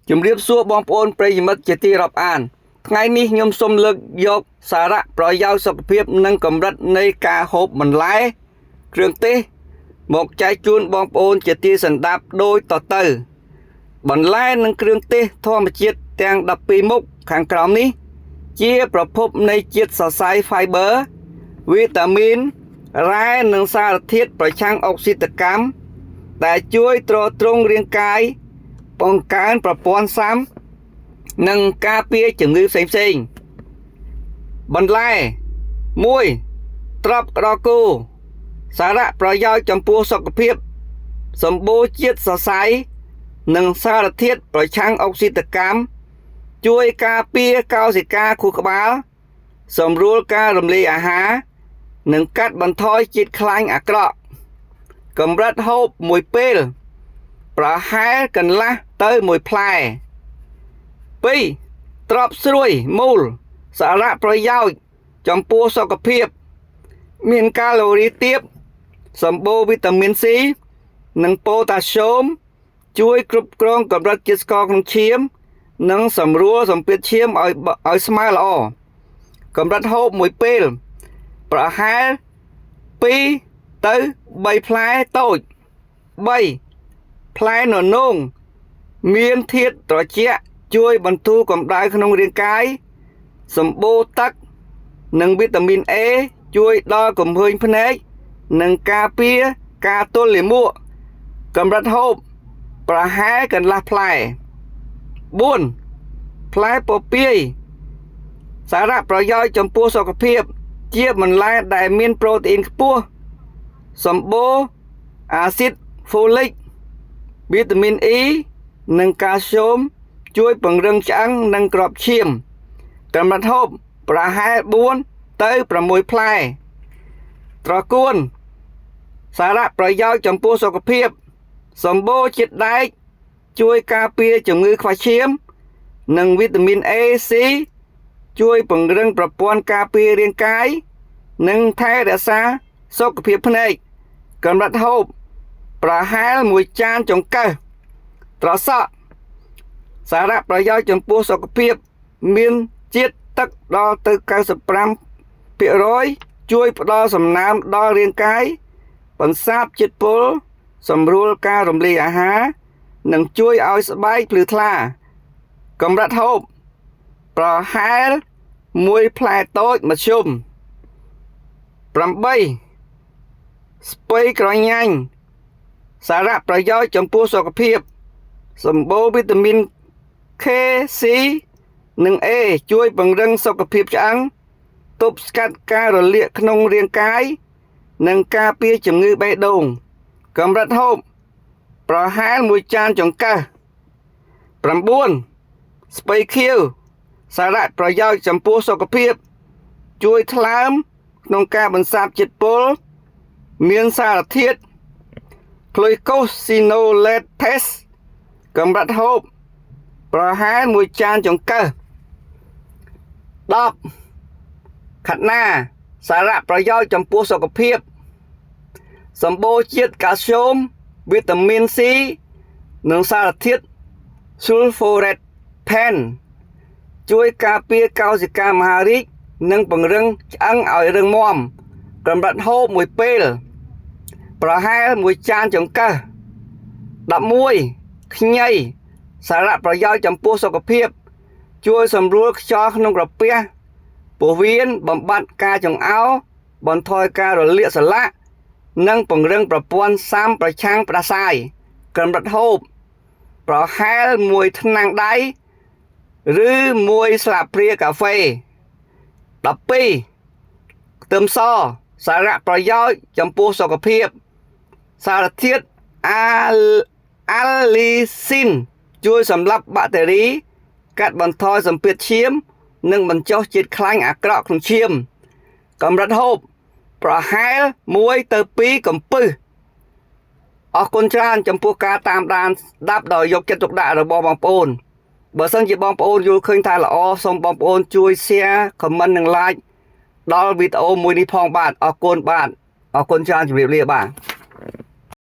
ជំរាបសួរបបងប្អូនប្រិយមិត្តជាទីរាប់អានថ្ងៃនេះខ្ញុំសូមលើកយកសារៈប្រយោជន៍សុខភាពនិងកម្រិតនៃការហូបបន្លែគ្រឿងទេសមកចែកជូនបងប្អូនជាទីសន្តាប់ដូចតទៅបន្លែនិងគ្រឿងទេសធម្មជាតិទាំង12មុខខាងក្រោមនេះជាប្រភពនៃជាតិសរសៃ Fiber វីតាមីនរ៉ែនិងសារធាតុប្រឆាំងអុកស៊ីតកម្មដែលជួយទ្រទ្រង់រាងកាយបង្កើនប្រព័ន្ធស៊ាំនិងការពារជំងឺផ្សេងៗបន្លែ1ត្រប់ក្តកគោសារៈប្រយោជន៍ចំពោះសុខភាពសម្បូរជាតិសរសៃនិងសារធាតុប្រឆាំងអុកស៊ីតកម្មជួយការពារកោសិកាខួរក្បាលសម្រួលការរំលាយអាហារនិងកាត់បន្ថយជាតិខ្លាញ់អាក្រក់កម្រិតហូបមួយពេលប្រហែលកន្លះទៅ1ផ្លែ2ត្រប់ស្រួយមូលសារៈប្រយោជន៍ចំពោះសុខភាពមានកាឡូរីទាបសម្បូរវីតាមីន C និងប៉ូតាស្យូមជួយគ្រប់គ្រងកម្រិតជាតិស្ករក្នុងឈាមនិងសម្រួលសម្ពាធឈាមឲ្យស្មើល្អកម្រិតហូបមួយពេលប្រហែល2ទៅ3ផ្លែតូច3ផ្លែននោងមានធាតុត្រជាក់ជួយបន្ធូរកម្ដៅក្នុងរាងកាយសម្បូរទឹកនិងវីតាមីន A ជួយដល់កំហើញភ្នែកនិងការពារការទល់លាមកកម្រិតហូបប្រហែលកន្លះផ្លែ4ផ្លែពពាយសារៈប្រយោជន៍ចំពោះសុខភាពជាបន្លែដែលមានប្រូតេអ៊ីនខ្ពស់សម្បូរអាស៊ីតហ្វូលិកវីតាមីន E និងកាល់ស្យូមជួយពង្រឹងឆ្អឹងនិងគ្រាប់ឈាមកម្រិតហូបប្រហែល4ទៅ6ផ្លែត្រកួនសារៈប្រយោជន៍ចំពោះសុខភាពសម្បូរជាតិដែកជួយការពារជំងឺខ្វះឈាមនិងវីតាមីន A C ជួយពង្រឹងប្រព័ន្ធការពាររាងកាយនិងថែរក្សាសុខភាពភ្នែកកម្រិតហូបប្រហែល1ចានចង្កឹះត្រសក់សារៈប្រយោជន៍ចំពោះសុខភាពមានជាតិទឹកដល់ទៅ 95% ជួយផ្ដល់សំណើមដល់រាងកាយបន្សាបជាតិពុលសម្រួលការរំលាយអាហារនិងជួយឲ្យស្បែកភ្លឺថ្លាកម្រិតហូបប្រហែល1ផ្លែតូចមធ្យម8ស្ពៃក្រញាញ់សារៈប្រយោជន៍ចំពោះសុខភាពសម្បូរវីតាមីន K C និង A ជួយពង្រឹងសុខភាពឆ្អឹងទប់ស្កាត់ការរលាកក្នុងរាងកាយនិងការពារជំងឺបេះដូងកម្រិតហូបប្រហែល1ចានចង្កឹះ9ស្ពៃខៀវសារៈប្រយោជន៍ចំពោះសុខភាពជួយថ្លើមក្នុងការបន្សាបជាតិពុលមានសារធាតុ Glucosinolates កម្រិតហូបប្រហែល1ចានចង្កឹះ10ខាត់ណាសារៈប្រយោជន៍ចំពោះសុខភាពសម្បូរជាតិកាល់ស្យូមវីតាមីន C និងសារធាតុ Sulforaphane ជួយការពារកោសិកាមហារីកនិងពង្រឹងឆ្អឹងឲ្យរឹងមាំកម្រិតហូបមួយពេលប្រហែល1ចានចង្កឹះ11ខ្ញីសារៈប្រយោជន៍ចំពោះសុខភាពជួយសម្រួលខ្យល់ក្នុងក្រពះពោះវៀនបំបត្តិការចង្អោរបន្ថយការរលាកសន្លាក់និងពង្រឹងប្រព័ន្ធស៊ាំប្រឆាំងផ្ដាសាយកម្រិតហូបប្រហែល1ថ្នាំងដៃឬ1ស្លាបព្រាកាហ្វេ12ខ្ទឹមសសារៈប្រយោជន៍ចំពោះសុខភាពសារធាតុអាលីស៊ីនជួយសម្លាប់បាក់តេរីកាត់បន្ថយសម្ពាធឈាមនិងបញ្ចុះជាតិខ្លាញ់អាក្រក់ក្នុងឈាមកម្រិតហូបប្រហែល1ទៅ2កំពឹសអរគុណច្រើនចំពោះការតាមដានស្ដាប់ដោយយកចិត្តទុកដាក់របស់បងប្អូនបើសិនជាបងប្អូនយល់ឃើញថាល្អសូមបងប្អូនជួយ share comment និង like ដល់វីដេអូមួយនេះផងបាទអរគុណបាទអរគុណច្រើនជម្រាបលាបាទ